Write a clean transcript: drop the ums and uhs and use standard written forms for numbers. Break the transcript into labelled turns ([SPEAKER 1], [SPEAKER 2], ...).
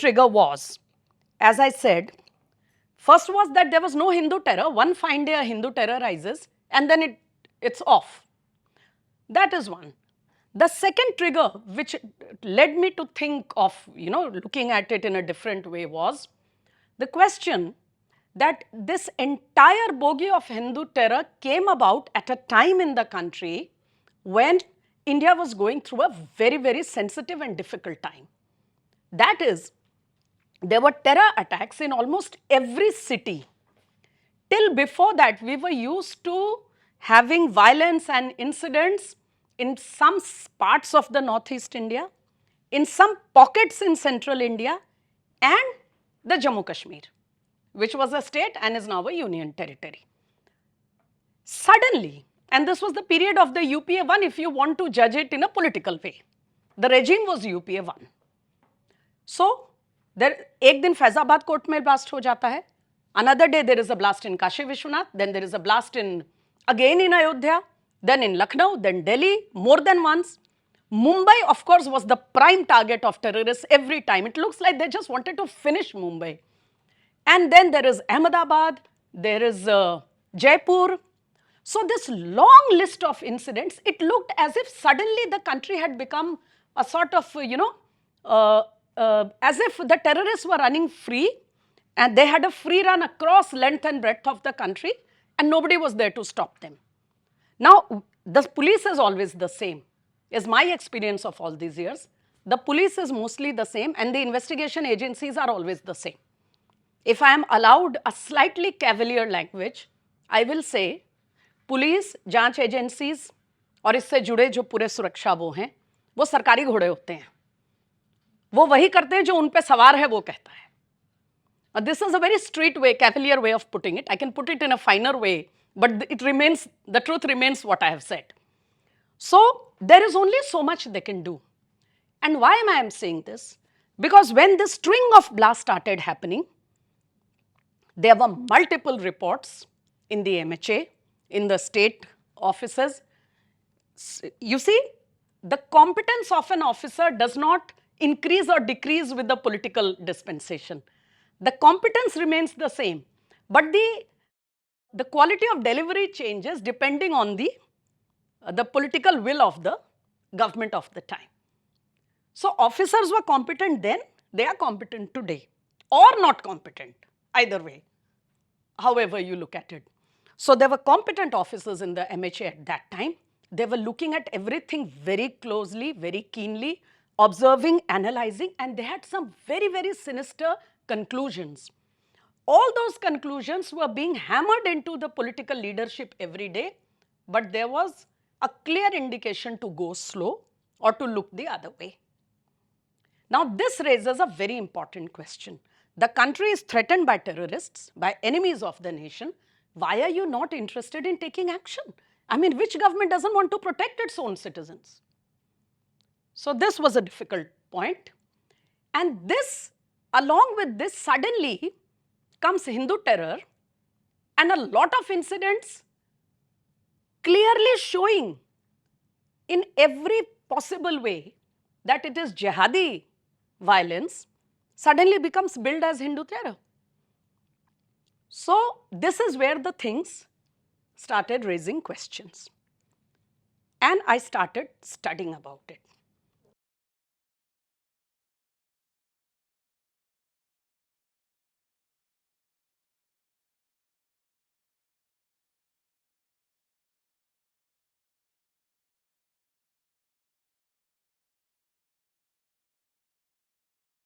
[SPEAKER 1] trigger was, as I said, first was that there was no Hindu terror. One fine day a Hindu terror rises and then it's off. That is one. The second trigger which led me to think of, looking at it in a different way was the question that this entire bogey of Hindu terror came about at a time in the country when India was going through a very, very sensitive and difficult time. That is, there were terror attacks in almost every city. Till before that, we were used to having violence and incidents in some parts of the northeast India, in some pockets in central India, and the Jammu Kashmir, which was a state and is now a union territory. Suddenly, and this was the period of the UPA 1 if you want to judge it in a political way, the regime was UPA 1. So, एक दिन Faizabad court में blast हो जाता है, another day there is a blast in Kashi Vishwanath, then there is a blast again in Ayodhya, then in Lucknow, then Delhi, more than once. Mumbai, of course, was the prime target of terrorists every time. It looks like they just wanted to finish Mumbai. And then there is Ahmedabad, there is Jaipur. So this long list of incidents, it looked as if suddenly the country had become a sort of, as if the terrorists were running free and they had a free run across length and breadth of the country and nobody was there to stop them. Now, the police is always the same, is my experience of all these years. The police is mostly the same and the investigation agencies are always the same. If I am allowed a slightly cavalier language, I will say police, जांच agencies और इससे जुड़े जो पूरे सुरक्षा वो हैं, वो सरकारी घोड़े होते हैं. वो वही करते हैं जो उन पे सवार है वो कहता है. This is a very street way, cavalier way of putting it. I can put it in a finer way, but the truth remains what I have said. So there is only so much they can do. And why am I saying this? Because when this string of blasts started happening, there were multiple reports in the MHA, in the state offices. You see, the competence of an officer does not increase or decrease with the political dispensation. The competence remains the same, but the quality of delivery changes depending on the political will of the government of the time. So officers were competent then, they are competent today, or not competent, either way, however you look at it. So there were competent officers in the MHA at that time. They were looking at everything very closely, very keenly, observing, analyzing, and they had some very, very sinister conclusions. All those conclusions were being hammered into the political leadership every day, but there was a clear indication to go slow or to look the other way. Now this raises a very important question. The country is threatened by terrorists, by enemies of the nation. Why are you not interested in taking action? I mean, which government doesn't want to protect its own citizens? So this was a difficult point. And this, along with this, suddenly comes Hindu terror and a lot of incidents clearly showing in every possible way that it is jihadi violence suddenly becomes billed as Hindu terror. So this is where the things started raising questions. And I started studying about it.